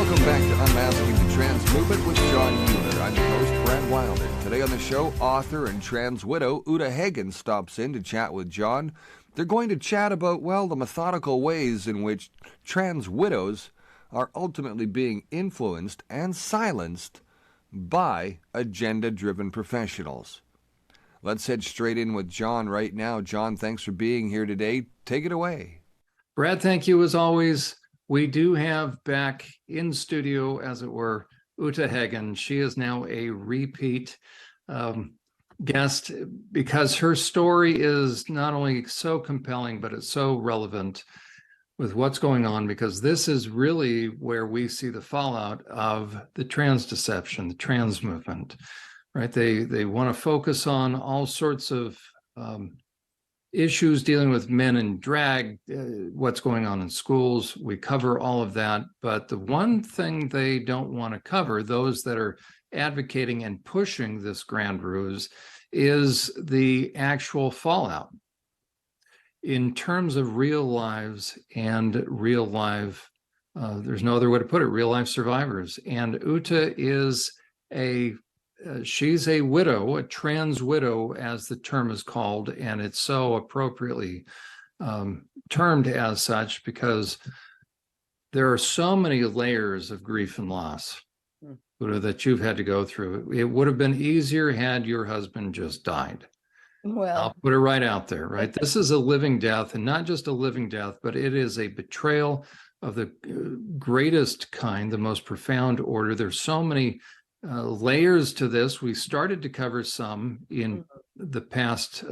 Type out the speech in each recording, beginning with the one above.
Welcome back to Unmasking the Trans Movement with John Mueller. I'm your host, Brad Wilder. Today on the show, author and trans widow Uta Hagen stops in to chat with John. They're going to chat about, well, the methodical ways in which trans widows are ultimately being influenced and silenced by agenda-driven professionals. Let's head straight in with John right now. John, thanks for being here today. Take it away. Brad, thank you as always. We do have back in studio, as it were, Uta Hagen. She is now a repeat guest because her story is not only so compelling, but it's so relevant with what's going on, because this is really where we see the fallout of the trans deception, the trans movement, right? They want to focus on all sorts of issues dealing with men in drag, what's going on in schools. We cover all of that. But the one thing they don't want to cover, those that are advocating and pushing this grand ruse, is the actual fallout in terms of real lives and real life. There's no other way to put it, real life survivors. And Uta is she's a widow, a trans widow, as the term is called, and it's so appropriately termed as such because there are so many layers of grief and loss, Uta, that you've had to go through. It would have been easier had your husband just died. Well, I'll put it right out there, right? This is a living death, and not just a living death, but it is a betrayal of the greatest kind, the most profound order. There's so many layers to this. We started to cover some in the past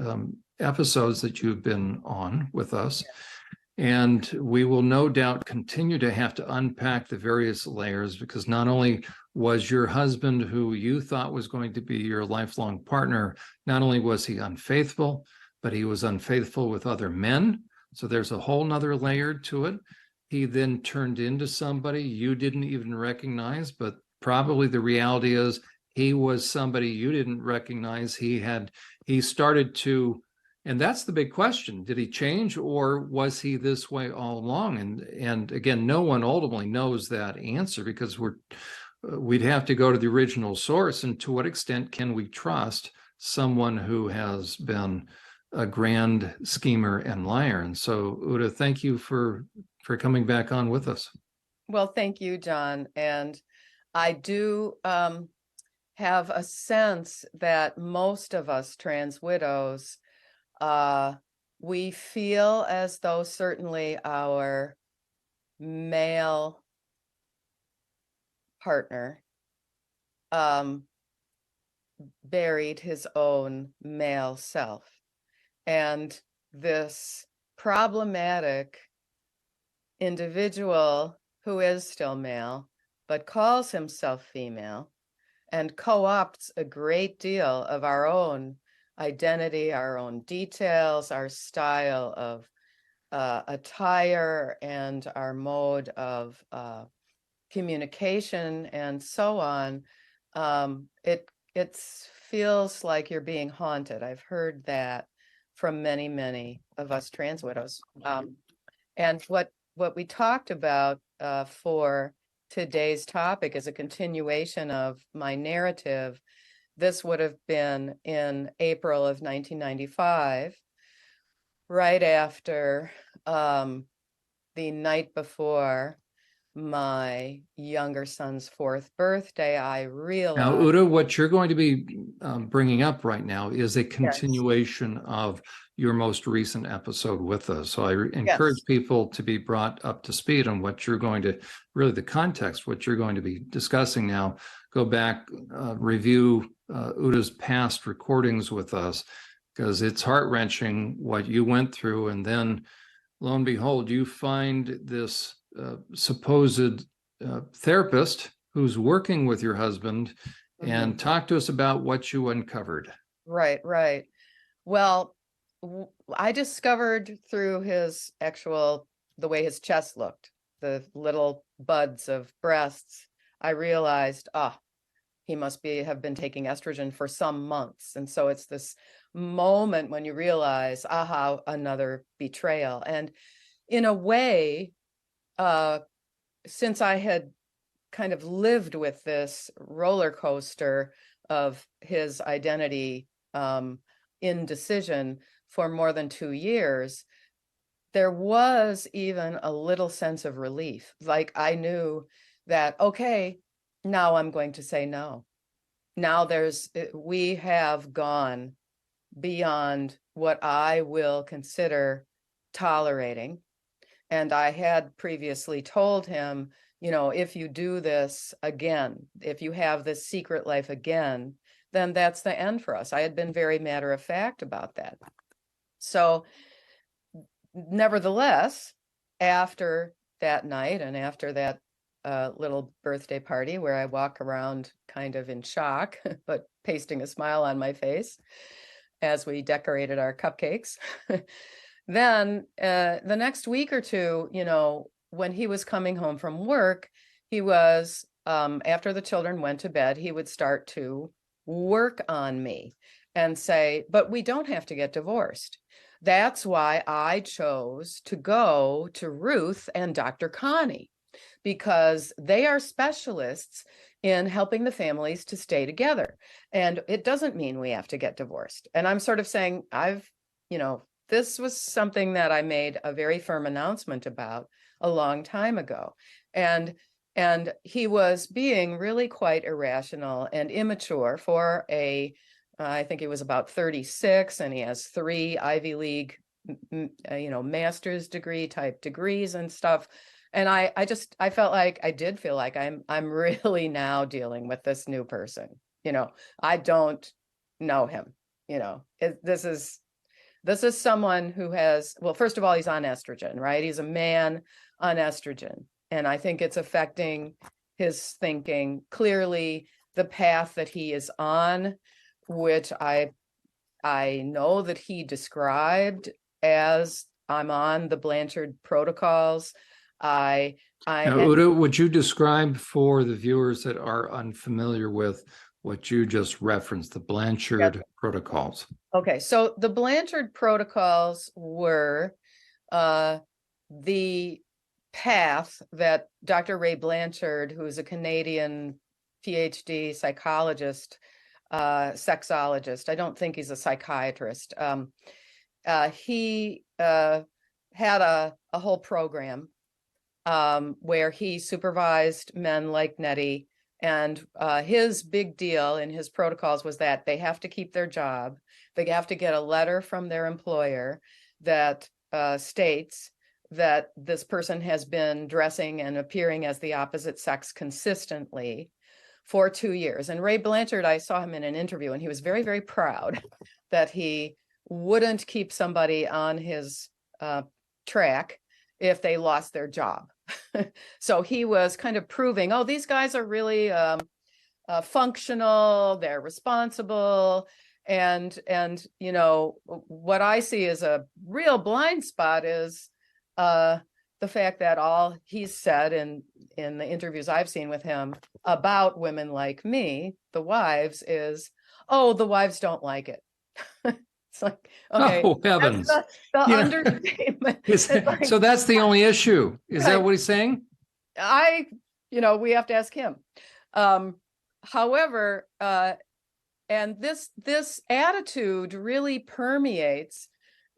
episodes that you've been on with us. And we will no doubt continue to have to unpack the various layers, because not only was your husband, who you thought was going to be your lifelong partner, not only was he unfaithful, but he was unfaithful with other men. So there's a whole nother layer to it. He then turned into somebody you didn't even recognize, but probably the reality is he was somebody you didn't recognize. He started to, and that's the big question. Did he change, or was he this way all along? And again, no one ultimately knows that answer, because we'd have to go to the original source. And to what extent can we trust someone who has been a grand schemer and liar? And so, Uta, thank you for coming back on with us. well, thank you, John. And I do have a sense that most of us trans widows, we feel as though certainly our male partner buried his own male self. And this problematic individual who is still male, but calls himself female, and co-opts a great deal of our own identity, our own details, our style of attire, and our mode of communication, and so on. It feels like you're being haunted. I've heard that from many, many of us trans widows. And what we talked about for today's topic is a continuation of my narrative. This would have been in April of 1995, right after the night before my younger son's 4th birthday. I realized. Now, Uta, what you're going to be bringing up right now is a continuation of your most recent episode with us. So I encourage people to be brought up to speed on what you're going to, really the context, what you're going to be discussing now. Go back, review Uta's past recordings with us, because it's heart-wrenching what you went through. And then, lo and behold, you find this supposed therapist who's working with your husband, and talk to us about what you uncovered. Right. Well, I discovered through his the way his chest looked, the little buds of breasts, I realized, he must have been taking estrogen for some months. And so it's this moment when you realize, another betrayal. And in a way, since I had kind of lived with this roller coaster of his identity indecision for more than 2 years, there was even a little sense of relief. Like I knew that, okay, now I'm going to say no. Now we have gone beyond what I will consider tolerating. And I had previously told him, if you do this again, if you have this secret life again, then that's the end for us. I had been very matter of fact about that. So nevertheless, after that night and after that little birthday party where I walk around kind of in shock, but pasting a smile on my face as we decorated our cupcakes, then the next week or two, when he was coming home from work, he was, after the children went to bed, he would start to work on me and say, but we don't have to get divorced. That's why I chose to go to Ruth and Dr. Connie, because they are specialists in helping the families to stay together. And it doesn't mean we have to get divorced. And I'm sort of saying, this was something that I made a very firm announcement about a long time ago. And he was being really quite irrational and immature for I think he was about 36, and he has 3 Ivy League, master's degree type degrees and stuff. And I did feel like I'm really now dealing with this new person. I don't know him. This is someone who has, well, first of all, he's on estrogen, right? He's a man on estrogen. And I think it's affecting his thinking. Clearly, the path that he is on, which I know that he described as, I'm on the Blanchard protocols. Now, Uta, would you describe for the viewers that are unfamiliar with what you just referenced, the Blanchard protocols? Okay, so the Blanchard protocols were the path that Dr. Ray Blanchard, who's a Canadian PhD psychologist, sexologist, I don't think he's a psychiatrist. He had a whole program where he supervised men like Nettie. And his big deal in his protocols was that they have to keep their job. They have to get a letter from their employer that states that this person has been dressing and appearing as the opposite sex consistently for 2 years. And Ray Blanchard, I saw him in an interview, and he was very, very proud that he wouldn't keep somebody on his track if they lost their job. So he was kind of proving, these guys are really functional, they're responsible. And what I see as a real blind spot is the fact that all he's said in the interviews I've seen with him about women like me, the wives, is, the wives don't like it. It's like, okay, oh heavens, that's the understatement. So that's the only issue. Is that what he's saying? We have to ask him. However, and this attitude really permeates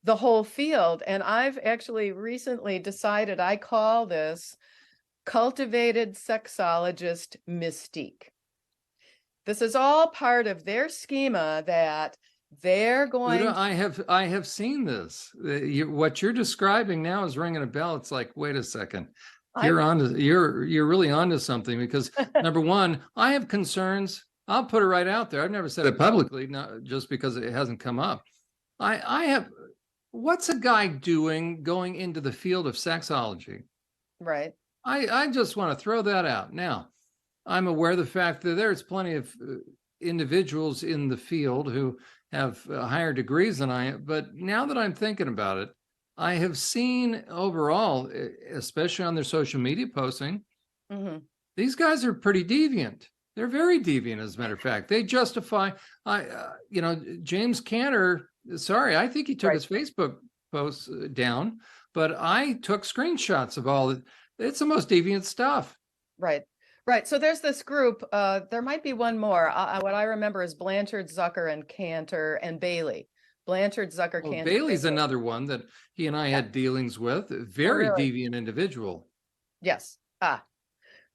the whole field. And I've actually recently decided I call this cultivated sexologist mystique. This is all part of their schema that they're going. Uta, I have seen this. What you're describing now is ringing a bell. It's like, wait a second, you're really onto something, because number one, I have concerns. I'll put it right out there. I've never said it publicly, not just because it hasn't come up. I have. What's a guy doing going into the field of sexology? Right. I just want to throw that out. Now, I'm aware of the fact that there's plenty of individuals in the field who have higher degrees than I am. But now that I'm thinking about it, I have seen overall, especially on their social media posting, these guys are pretty deviant. They're very deviant, as a matter of fact. They justify, James Cantor, sorry, I think he took his Facebook posts down, but I took screenshots of all it. It's the most deviant stuff. Right. Right. So there's this group. There might be one more. What I remember is Blanchard, Zucker, and Cantor and Bailey. Blanchard, Zucker, Well, Cantor, Bailey's Bailey. another one that he and I Yeah. had dealings with. A Oh, very really? deviant individual. Yes.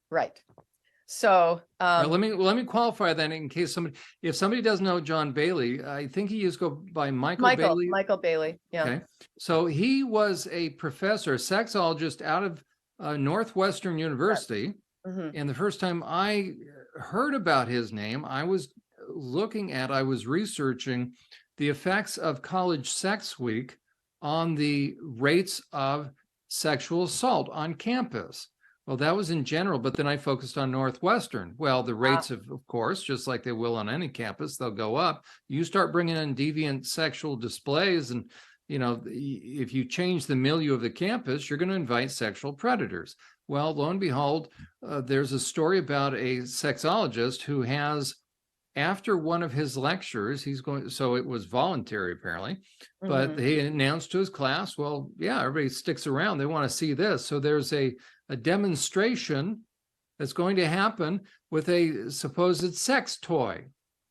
Right. So, Well, let me qualify that in case if somebody doesn't know John Bailey, I think he used to go by Michael Bailey. Michael Bailey. Yeah. Okay. So he was a professor, a sexologist out of Northwestern University. Mm-hmm. And the first time I heard about his name, I was researching the effects of College Sex Week on the rates of sexual assault on campus. Well, that was in general, but then I focused on Northwestern. Well, the rates of course, just like they will on any campus, they'll go up. You start bringing in deviant sexual displays, and if you change the milieu of the campus, you're going to invite sexual predators. Well, lo and behold, there's a story about a sexologist who has, after one of his lectures, so it was voluntary apparently, but he announced to his class, well, yeah, everybody sticks around. They want to see this. So there's a demonstration that's going to happen with a supposed sex toy.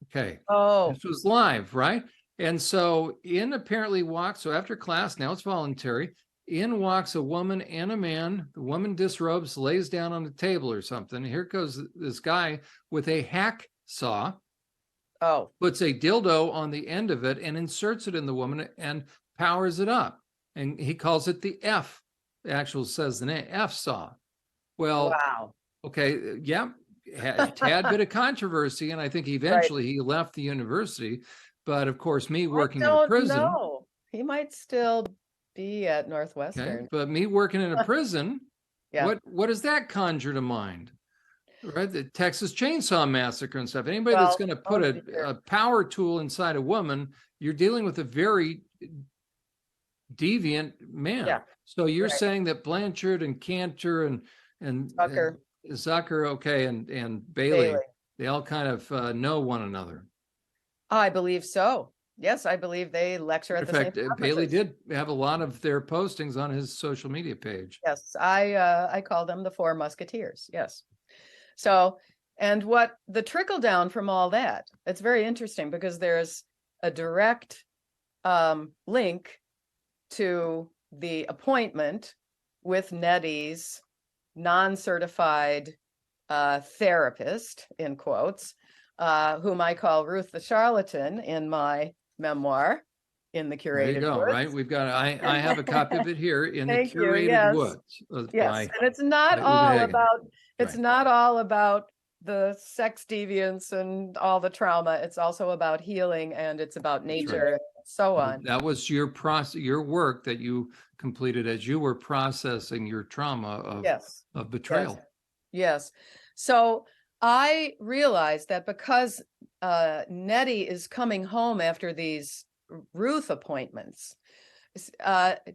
Okay. Oh. This was live, right? And so so after class, now it's voluntary, in walks a woman and a man. The woman disrobes, lays down on the table or something. Here goes this guy with a hacksaw. Oh. Puts a dildo on the end of it and inserts it in the woman and powers it up. And he calls it the F. The actual says the name, F saw. Well, wow. Okay, yeah, a tad bit of controversy, and I think eventually he left the university. But of course, me working in a prison. No, he might still be at Northwestern. Okay, but me working in a prison, yeah. what does that conjure to mind? Right, the Texas Chainsaw Massacre and stuff. Anybody that's going to put a power tool inside a woman, you're dealing with a very deviant man. Yeah. So you're saying that Blanchard and Cantor and Zucker, okay, and Bailey, they all kind of know one another. I believe so. Yes, I believe they lecture at the same conferences. Bailey did have a lot of their postings on his social media page. Yes, I call them the Four Musketeers. Yes. So, and what the trickle down from all that, it's very interesting because there's a direct link to the appointment with Nettie's non-certified therapist, in quotes, whom I call Ruth the Charlatan in my memoir, in the Curated There you go, Woods. Right? We've got, I have a copy of it here in the Curated Woods. Yes, and it's not all about, not all about the sex deviance and all the trauma. It's also about healing, and it's about nature, and so on. That was your work that you completed as you were processing your trauma of betrayal. Yes. So I realized that because Nettie is coming home after these Ruth appointments,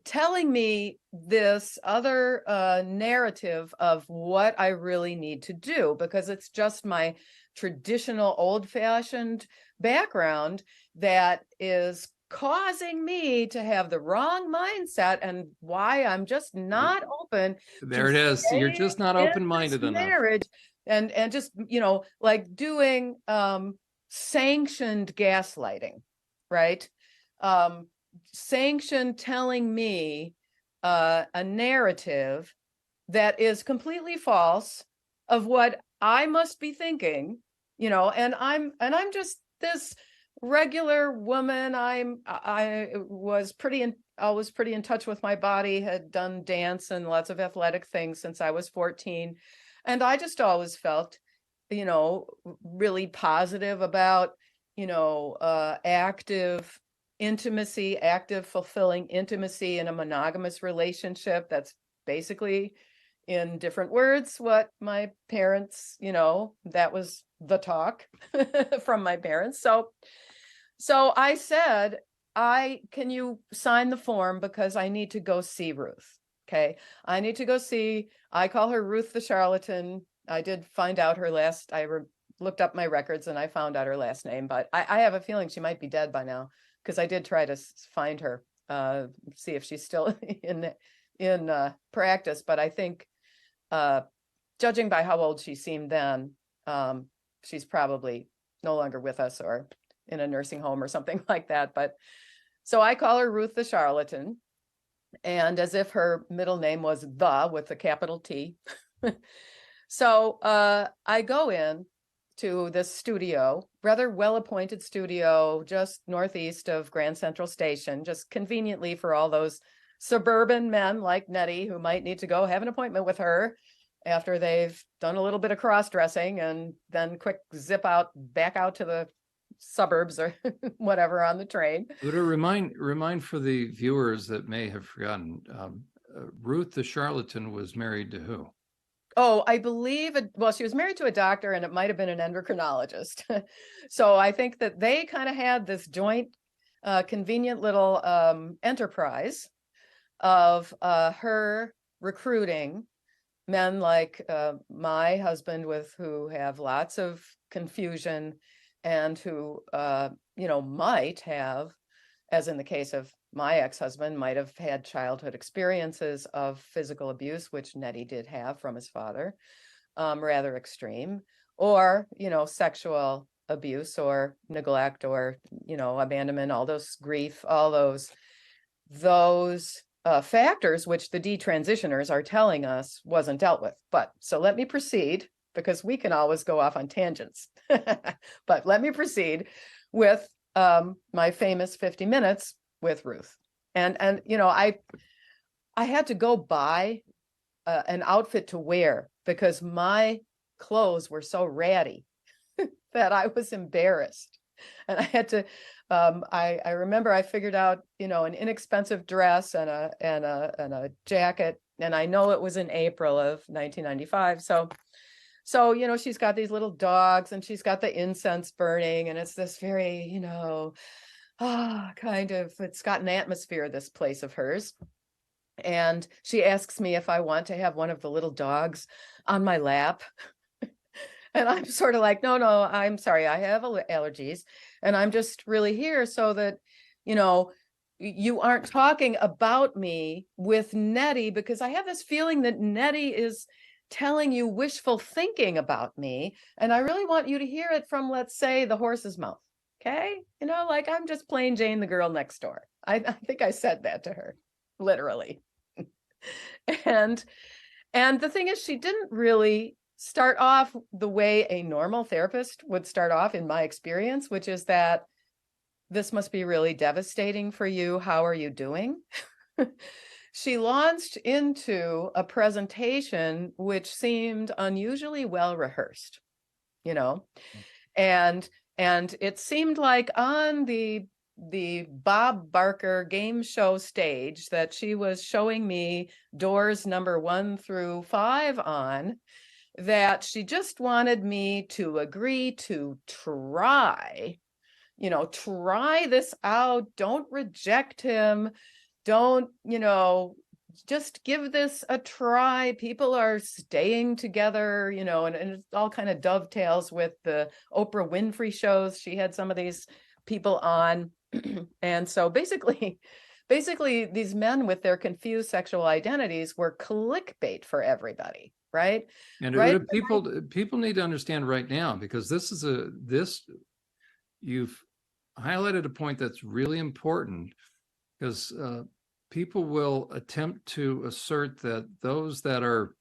telling me this other narrative of what I really need to do, because it's just my traditional old-fashioned background that is causing me to have the wrong mindset, and why I'm just not open. There it is. You're just not open-minded enough. Marriage and just, like doing sanctioned gaslighting, right? Sanctioned telling me a narrative that is completely false of what I must be thinking, and I'm just this regular woman. I was always pretty in touch with my body, had done dance and lots of athletic things since I was 14. And I just always felt, really positive about, active intimacy, active, fulfilling intimacy in a monogamous relationship. That's basically, in different words, what my parents, that was the talk from my parents. So I said, can you sign the form, because I need to go see Ruth. Okay. I need to go see, I call her Ruth the Charlatan. I did find out her looked up my records and I found out her last name, but I have a feeling she might be dead by now, because I did try to find her, see if she's still in practice. But I think judging by how old she seemed then, she's probably no longer with us or in a nursing home or something like that. But so I call her Ruth the Charlatan, and as if her middle name was the with a capital T. So I go in to this studio, rather well-appointed studio just northeast of Grand Central Station, just conveniently for all those suburban men like Nettie who might need to go have an appointment with her after they've done a little bit of cross-dressing and then quick zip out back out to the suburbs or whatever on the train. Uta, remind for the viewers that may have forgotten, Ruth the Charlatan was married to who? Oh, I believe, well, she was married to a doctor and it might have been an endocrinologist. So I think that they kind of had this joint, convenient little enterprise of her recruiting men like my husband who have lots of confusion and who, might have, as in the case of my ex-husband, might have had childhood experiences of physical abuse, which Nettie did have from his father, rather extreme, or, sexual abuse or neglect or, abandonment, all those grief, all those factors, which the detransitioners are telling us wasn't dealt with. But so let me proceed, because we can always go off on tangents. But let me proceed with my famous 50 minutes with Ruth. And I had to go buy an outfit to wear because my clothes were so ratty that I was embarrassed. And I had to, I remember I figured out, an inexpensive dress and a jacket. And I know it was in April of 1995. So, she's got these little dogs and she's got the incense burning, and it's this very, it's got an atmosphere, this place of hers. And she asks me if I want to have one of the little dogs on my lap. And I'm sort of like, no, I'm sorry, I have allergies. And I'm just really here so that, you aren't talking about me with Nettie, because I have this feeling that Nettie is telling you wishful thinking about me. And I really want you to hear it from, let's say, the horse's mouth. Okay. Like I'm just plain Jane, the girl next door. I think I said that to her, literally. And the thing is, she didn't really start off the way a normal therapist would start off, in my experience, which is that this must be really devastating for you. How are you doing? She launched into a presentation which seemed unusually well rehearsed, and it seemed like on the Bob Barker game show stage that she was showing me doors number 1 through 5 on, that she just wanted me to agree to try this out. Don't reject him. Don't, just give this a try. People are staying together, and it all kind of dovetails with the Oprah Winfrey shows. She had some of these people on. And so basically these men with their confused sexual identities were clickbait for everybody, right? And right? people need to understand right now, because you've highlighted a point that's really important, because people will attempt to assert that those that are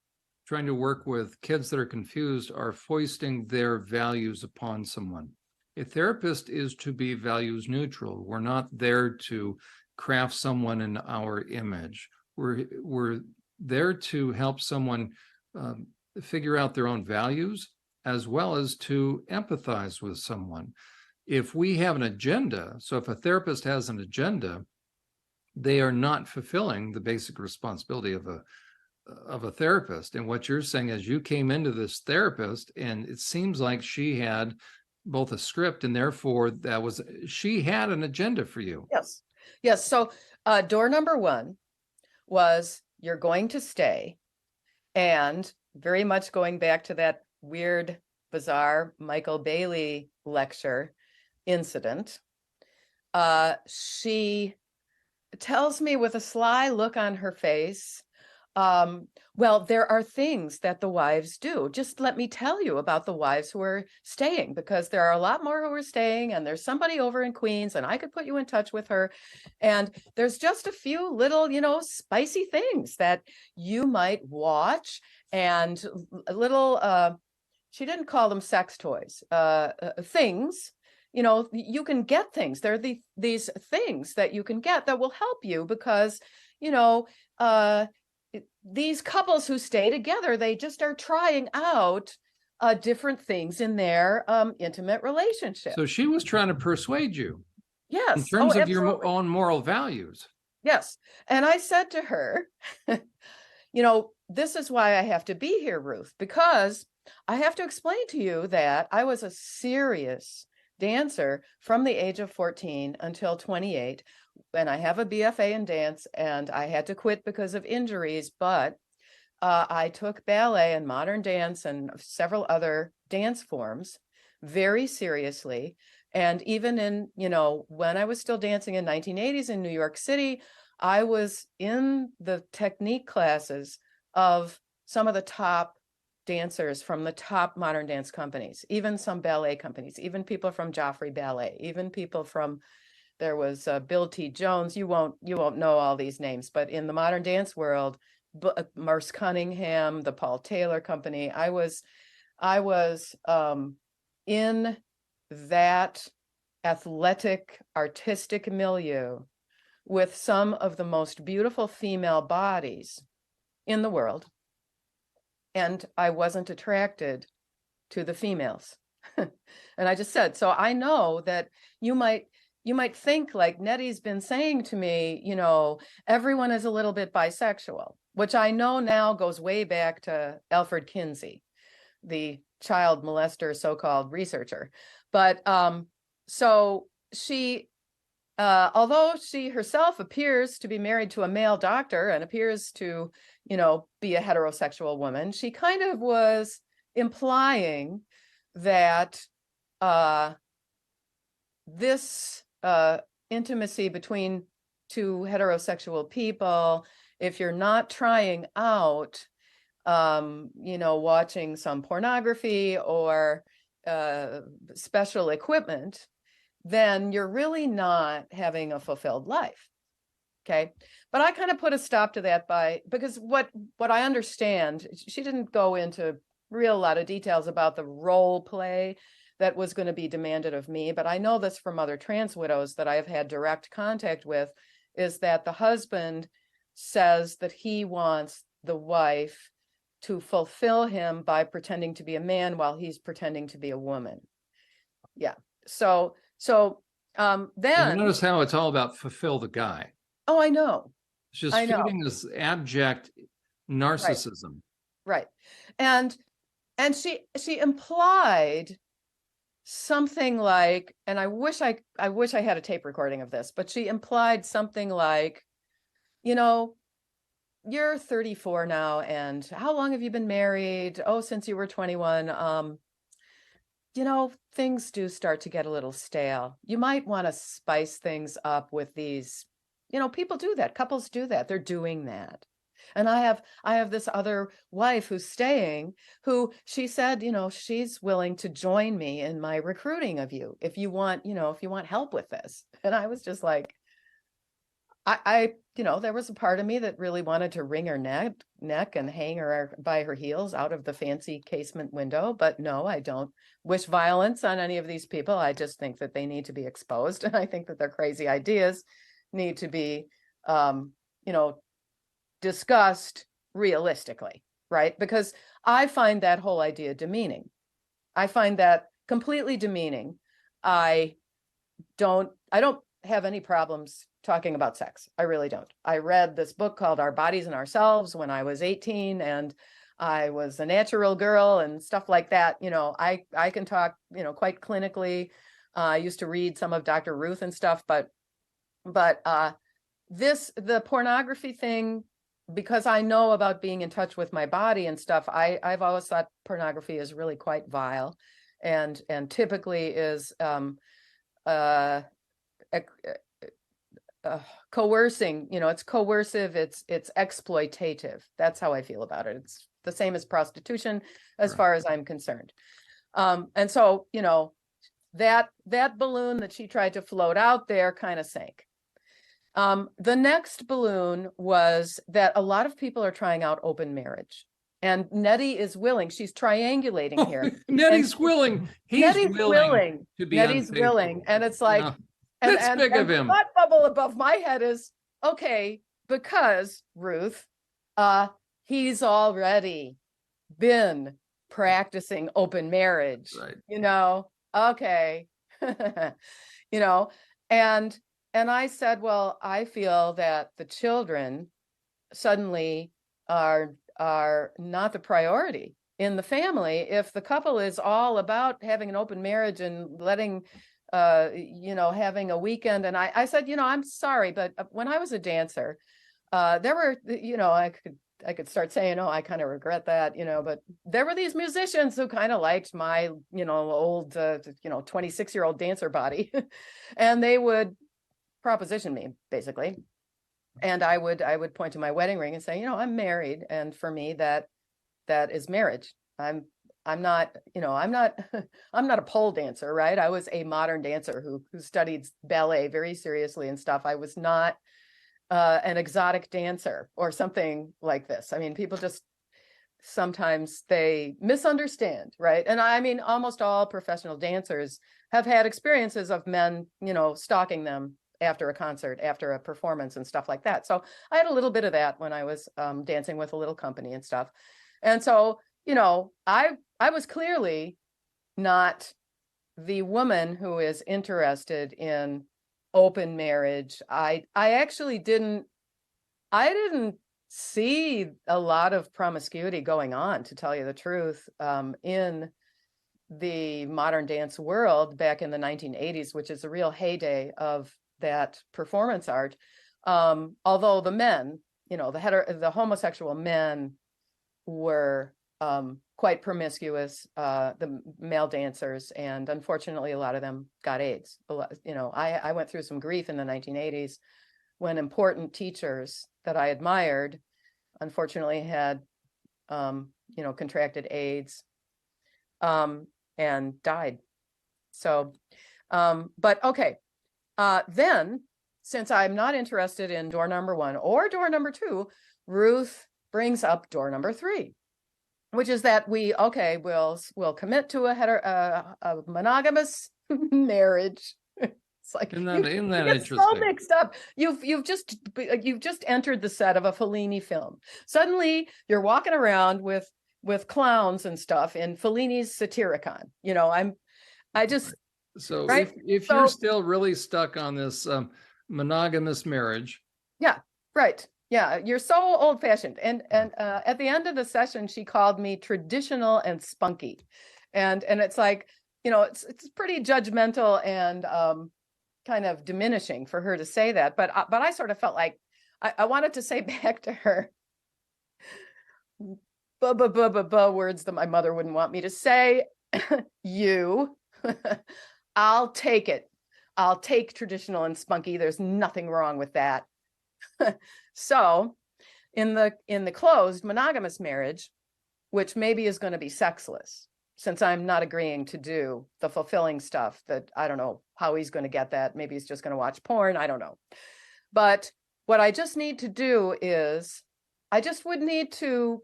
trying to work with kids that are confused are foisting their values upon someone. A therapist is to be values neutral. We're not there to craft someone in our image. We're there to help someone figure out their own values, as well as to empathize with someone. If we have an agenda, so if a therapist has an agenda, they are not fulfilling the basic responsibility of a therapist. And what you're saying is, you came into this therapist and it seems like she had both a script, and therefore she had an agenda for you. Yes. So door number 1 was, you're going to stay. And very much going back to that weird, bizarre Michael Bailey lecture incident, she tells me with a sly look on her face, Well, there are things that the wives do. Just let me tell you about the wives who are staying, because there are a lot more who are staying, and there's somebody over in Queens, and I could put you in touch with her. And there's just a few little, spicy things that you might watch, and little, she didn't call them sex toys, things. You can get things. There are these things that you can get that will help you, because, these couples who stay together, they just are trying out different things in their intimate relationship. So she was trying to persuade you in Yes. terms of your Absolutely. own moral values. Yes. And I said to her, this is why I have to be here, Ruth, because I have to explain to you that I was a serious dancer from the age of 14 until 28. And I have a BFA in dance, and I had to quit because of injuries, but I took ballet and modern dance and several other dance forms very seriously. And even in, when I was still dancing in 1980s in New York City, I was in the technique classes of some of the top dancers from the top modern dance companies, even some ballet companies, even people from Joffrey Ballet, even people from, there was Bill T. Jones. You won't know all these names, but in the modern dance world, Merce Cunningham, the Paul Taylor Company, I was in that athletic, artistic milieu with some of the most beautiful female bodies in the world. And I wasn't attracted to the females. And I just said, so I know that you might think, like Nettie's been saying to me, everyone is a little bit bisexual, which I know now goes way back to Alfred Kinsey, the child molester, so-called researcher. But so she, although she herself appears to be married to a male doctor and appears to, be a heterosexual woman, she kind of was implying that this intimacy between two heterosexual people, if you're not trying out, watching some pornography or special equipment, then you're really not having a fulfilled life. Okay. But I kind of put a stop to that because what I understand, she didn't go into real lot of details about the role play that was going to be demanded of me. But I know this from other trans widows that I have had direct contact with, is that the husband says that he wants the wife to fulfill him by pretending to be a man while he's pretending to be a woman. Yeah. So You then notice how it's all about fulfill the guy. Oh, I know. It's just I know. feeding this abject narcissism. Right. And she implied something like, and I wish I had a tape recording of this, but she implied something like, you're 34 now, and how long have you been married? Oh, since you were 21. Things do start to get a little stale. You might want to spice things up with these, people do that. Couples do that. They're doing that. And I have this other wife who's staying, who she said, she's willing to join me in my recruiting of you if you want help with this. And I was just like, I there was a part of me that really wanted to wring her neck and hang her by her heels out of the fancy casement window. But no, I don't wish violence on any of these people. I just think that they need to be exposed. And I think that their crazy ideas need to be, discussed realistically, right? Because I find that whole idea demeaning. I find that completely demeaning. I don't have any problems talking about sex. I really don't. I read this book called Our Bodies and Ourselves when I was 18, and I was a natural girl and stuff like that. I can talk, quite clinically. I used to read some of Dr. Ruth and stuff, but the pornography thing, because I know about being in touch with my body and stuff, I've always thought pornography is really quite vile, and typically is coercing, it's coercive, it's exploitative. That's how I feel about it. It's the same as prostitution as Right. far as I'm concerned. And so, that balloon that she tried to float out there kind of sank. The next balloon was that a lot of people are trying out open marriage. And Nettie is willing. She's triangulating here. Nettie's willing. He's Nettie's willing to be Nettie's unfaithful. willing. And it's like, and That's big of the him. thought bubble above my head is, okay, because Ruth, he's already been practicing open marriage, Right. Okay. And I said, well, I feel that the children suddenly are not the priority in the family if the couple is all about having an open marriage and letting having a weekend. And I said, I'm sorry, but when I was a dancer, there were, I could start saying, oh, I kind of regret that, but there were these musicians who kind of liked my, old, 26-year-old dancer body. And they would proposition me, basically. And I would point to my wedding ring and say, I'm married. And for me, that is marriage. I'm not, I'm not a pole dancer, right? I was a modern dancer who studied ballet very seriously and stuff. I was not an exotic dancer or something like this. I mean, people just sometimes they misunderstand, right? And I mean, almost all professional dancers have had experiences of men, stalking them after a concert, after a performance and stuff like that. So I had a little bit of that when I was dancing with a little company and stuff. And so, I was clearly not the woman who is interested in open marriage. I actually didn't see a lot of promiscuity going on, to tell you the truth, in the modern dance world back in the 1980s, which is a real heyday of that performance art. Although the men, the homosexual men were quite promiscuous, the male dancers, and unfortunately a lot of them got AIDS. I went through some grief in the 1980s when important teachers that I admired unfortunately had contracted AIDS and died. So but okay, then, since I'm not interested in door number 1 or door number 2, Ruth brings up door number 3, which is that we'll commit to a monogamous marriage. It's like Isn't that you get interesting? so mixed up. You've just entered the set of a Fellini film. Suddenly you're walking around with clowns and stuff in Fellini's Satyricon. So right? if you're still really stuck on this monogamous marriage. Yeah, right. Yeah, you're so old-fashioned. And at the end of the session, she called me traditional and spunky. And it's like, it's pretty judgmental and kind of diminishing for her to say that. But I sort of felt like I wanted to say back to her, words that my mother wouldn't want me to say. I'll take it. I'll take traditional and spunky. There's nothing wrong with that. So in the closed monogamous marriage, which maybe is going to be sexless, since I'm not agreeing to do the fulfilling stuff, that I don't know how he's going to get that. Maybe he's just going to watch porn. I don't know. But what I just need to do is I just would need to,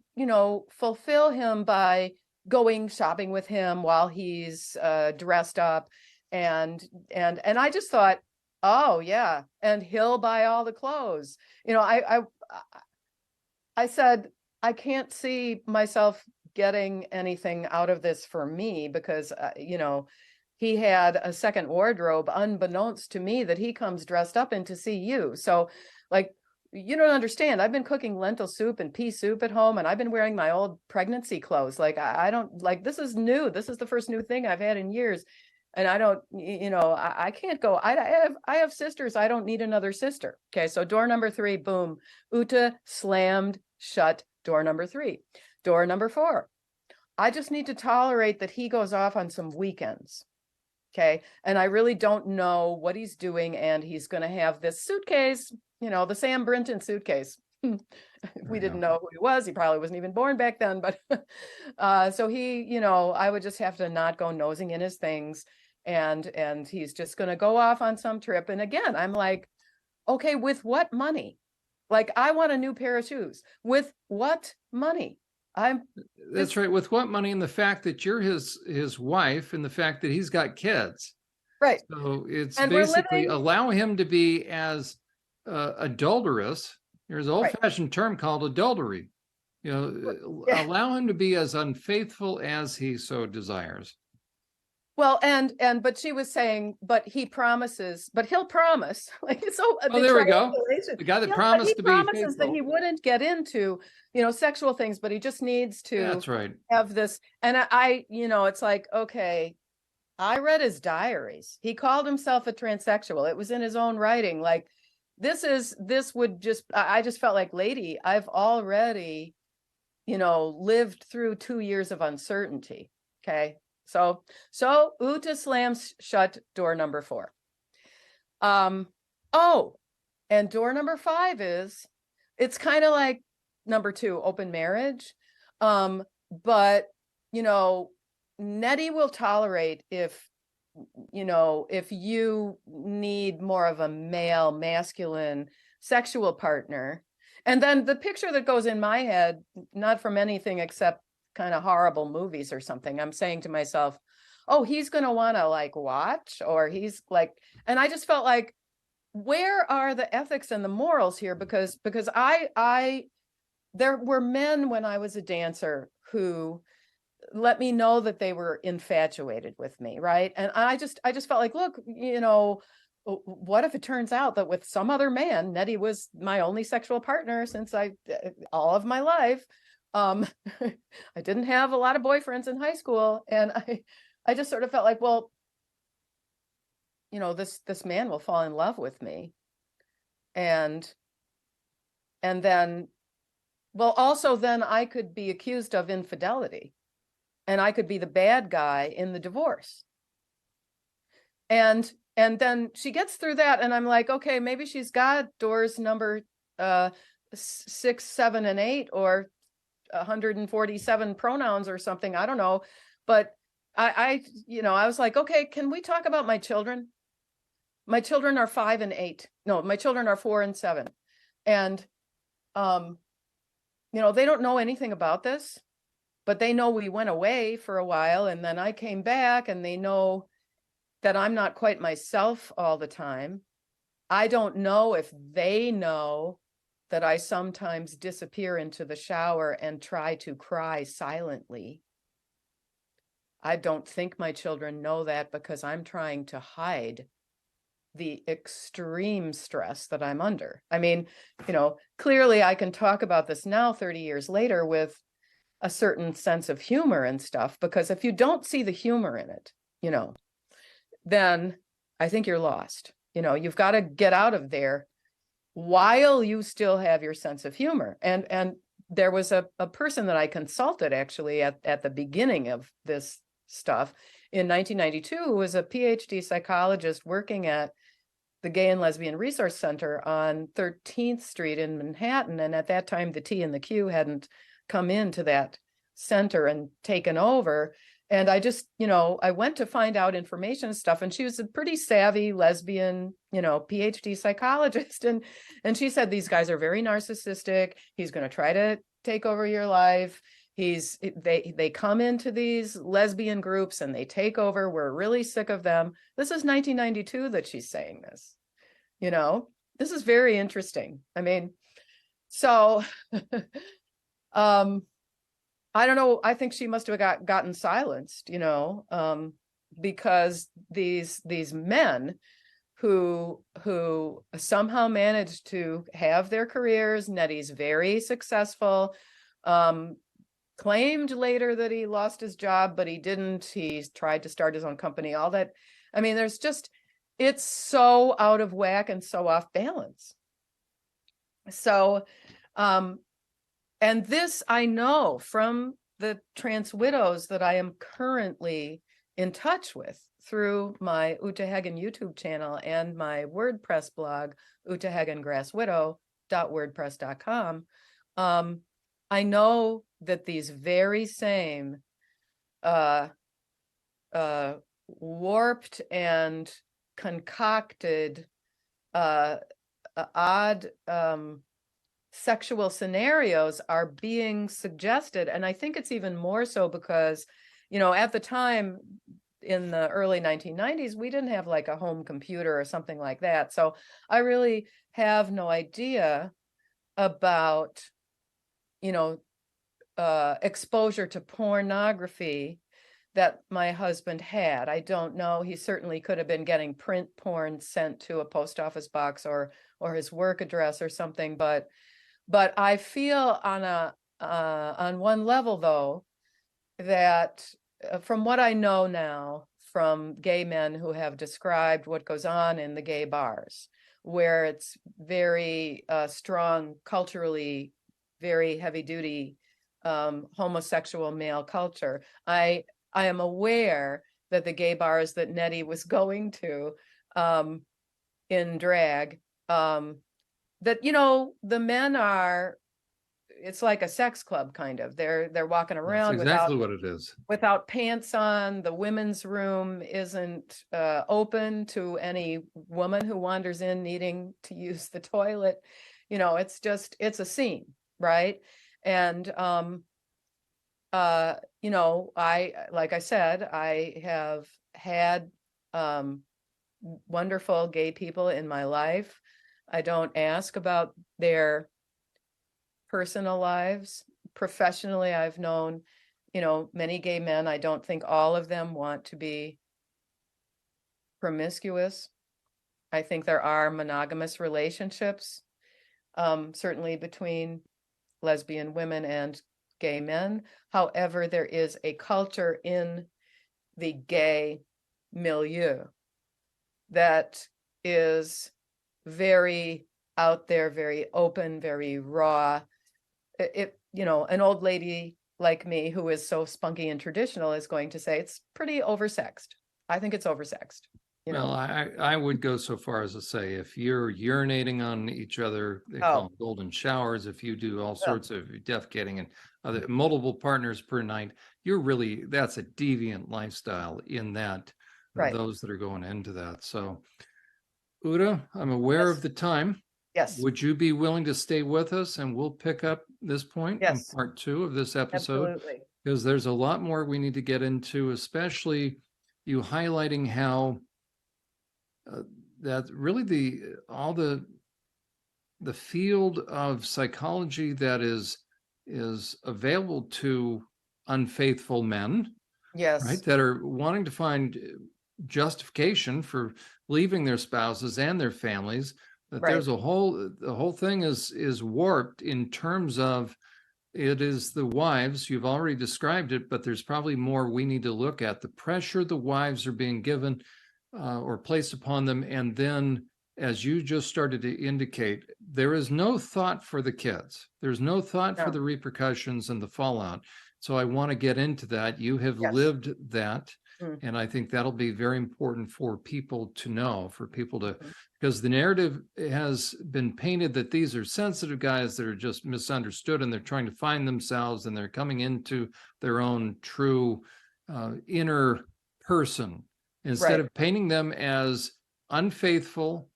fulfill him by going shopping with him while he's dressed up. And I just thought, oh yeah, and he'll buy all the clothes. I said, I can't see myself getting anything out of this for me because, he had a second wardrobe unbeknownst to me that he comes dressed up in to see you. So like, you don't understand. I've been cooking lentil soup and pea soup at home, and I've been wearing my old pregnancy clothes. Like, I don't like, this is new. This is the first new thing I've had in years. And I don't, I can't go. I have sisters. I don't need another sister. Okay. So door number 3, boom, Uta slammed shut door number 3. Door number 4. I just need to tolerate that he goes off on some weekends. Okay. And I really don't know what he's doing. And he's going to have this suitcase, the Sam Brinton suitcase. We didn't know who he was. He probably wasn't even born back then. But so he, I would just have to not go nosing in his things. And he's just going to go off on some trip. And again, I'm like, okay, with what money? Like, I want a new pair of shoes. With what money? That's right. With what money, and the fact that you're his wife, and the fact that he's got kids. Right. So it's And basically allow him to be as adulterous. There's an old-fashioned term called adultery. Allow him to be as unfaithful as he so desires. Well, but she was saying, but he'll promise, like, it's so. Oh, there we go. The guy that promised to be faithful. He promises that he wouldn't get into, sexual things, but he just needs to. That's right. Have this, and I, it's like, okay, I read his diaries. He called himself a transsexual. It was in his own writing. Like, I just felt like, lady, I've already, lived through 2 years of uncertainty. Okay. So Uta slams shut door number 4. And door number 5 it's kind of like number 2, open marriage. But, Nettie will tolerate if you need more of a male, masculine, sexual partner. And then the picture that goes in my head, not from anything except kind of horrible movies or something, I'm saying to myself, oh, he's going to want to like watch, or he's like, and I just felt like, where are the ethics and the morals here? Because there were men when I was a dancer who let me know that they were infatuated with me. Right. And I just felt like, look, what if it turns out that with some other man, Nettie was my only sexual partner since all of my life. I didn't have a lot of boyfriends in high school, and I just sort of felt like, well, this man will fall in love with me. And then, well, also then I could be accused of infidelity, and I could be the bad guy in the divorce. And then she gets through that, and I'm like, okay, maybe she's got doors number 6, 7, and 8, or 147 pronouns or something. I don't know. But I was like, okay, can we talk about my children? My children are 5 and 8. No, my children are 4 and 7. And, they don't know anything about this, but they know we went away for a while, and then I came back, and they know that I'm not quite myself all the time. I don't know if they know that I sometimes disappear into the shower and try to cry silently. I don't think my children know that, because I'm trying to hide the extreme stress that I'm under. I mean, clearly I can talk about this now, 30 years later, with a certain sense of humor and stuff, because if you don't see the humor in it, then I think you're lost. You've got to get out of there while you still have your sense of humor. And there was a person that I consulted actually at the beginning of this stuff in 1992, who was a PhD psychologist working at the Gay and Lesbian Resource Center on 13th Street in Manhattan. And at that time, the T and the Q hadn't come into that center and taken over. And I just, I went to find out information and stuff, and she was a pretty savvy lesbian, PhD psychologist. And she said, these guys are very narcissistic. He's going to try to take over your life. They come into these lesbian groups and they take over. We're really sick of them. This is 1992 that she's saying this. This is very interesting. I mean, so, I don't know. I think she must have gotten silenced, because these men who somehow managed to have their careers. Nettie's very successful. Claimed later that he lost his job, but he didn't. He tried to start his own company. All that. I mean, it's so out of whack and so off balance. So, and this I know from the trans widows that I am currently in touch with through my Uta Hagen YouTube channel and my WordPress blog, utahagengrasswidow.wordpress.com. I know that these very same warped and concocted odd sexual scenarios are being suggested. And I think it's even more so because, at the time in the early 1990s, we didn't have like a home computer or something like that. So I really have no idea about, exposure to pornography that my husband had. I don't know. He certainly could have been getting print porn sent to a post office box or his work address or something. But I feel on one level, though, that from what I know now from gay men who have described what goes on in the gay bars, where it's very strong culturally, very heavy duty homosexual male culture. I am aware that the gay bars that Nettie was going to in drag, that, the men are, it's like a sex club kind of. They're walking That's around exactly what it is. without pants on. The women's room isn't open to any woman who wanders in needing to use the toilet. It's a scene, right? And like I said, I have had wonderful gay people in my life. I don't ask about their personal lives. Professionally, I've known, many gay men. I don't think all of them want to be promiscuous. I think there are monogamous relationships, certainly between lesbian women and gay men. However, there is a culture in the gay milieu that is very out there, very open, very raw. An old lady like me who is so spunky and traditional is going to say it's pretty oversexed. I think it's oversexed. Well, I would go so far as to say if you're urinating on each other, they call them golden showers. If you do all sorts of defecating and other multiple partners per night, that's a deviant lifestyle in that, right. Those that are going into that. So, Uta, I'm aware of the time. Yes. Would you be willing to stay with us and we'll pick up this point in Yes. part 2 of this episode? Absolutely. Because there's a lot more we need to get into, especially you highlighting how that really the field of psychology that is available to unfaithful men, Yes. right, that are wanting to find justification for leaving their spouses and their families, that Right. there's the whole thing is warped in terms of it is the wives. You've already described it, but there's probably more we need to look at. The pressure the wives are being given or placed upon them. And then, as you just started to indicate, there is no thought for the kids. There's no thought for the repercussions and the fallout. So I want to get into that. You have lived that. And I think that'll be very important for people to know, for people to, because the narrative has been painted that these are sensitive guys that are just misunderstood and they're trying to find themselves and they're coming into their own true inner person. Instead of painting them as unfaithful,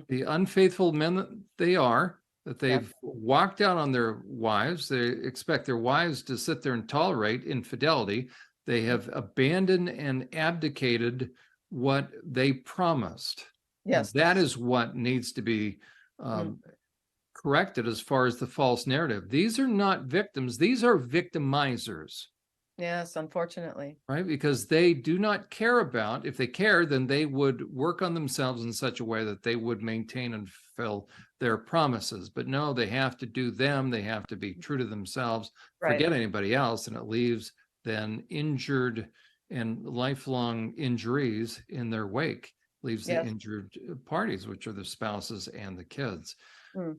the unfaithful men that they are, that they've walked out on their wives, they expect their wives to sit there and tolerate infidelity. They have abandoned and abdicated what they promised. Yes. And that is what needs to be corrected as far as the false narrative. These are not victims, these are victimizers. Yes, unfortunately. Right, because they do not care about, if they care, then they would work on themselves in such a way that they would maintain and fulfill their promises. But no, they have to do them. They have to be true to themselves, forget anybody else, and it leaves then injured and lifelong injuries in their wake, leaves the injured parties, which are the spouses and the kids.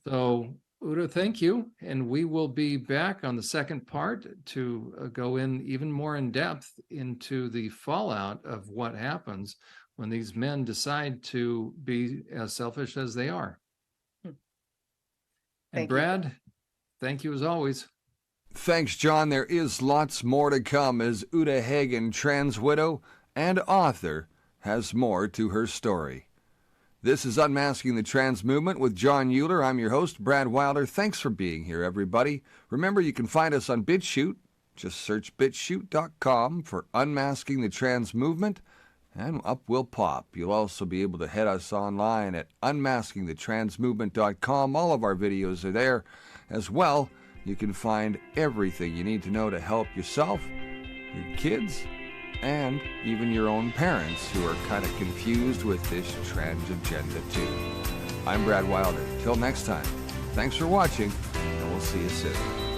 So Udo, thank you. And we will be back on the second part to go in even more in depth into the fallout of what happens when these men decide to be as selfish as they are. And Thank you. Brad, thank you as always. Thanks, John. There is lots more to come as Uta Hagen, trans widow and author, has more to her story. This is Unmasking the Trans Movement with John Euler. I'm your host, Brad Wilder. Thanks for being here, everybody. Remember, you can find us on BitChute. Just search bitchute.com for Unmasking the Trans Movement, and up will pop. You'll also be able to head us online at unmaskingthetransmovement.com. All of our videos are there. As well, you can find everything you need to know to help yourself, your kids, and even your own parents who are kind of confused with this trans agenda too. I'm Brad Wilder. Till next time, thanks for watching, and we'll see you soon.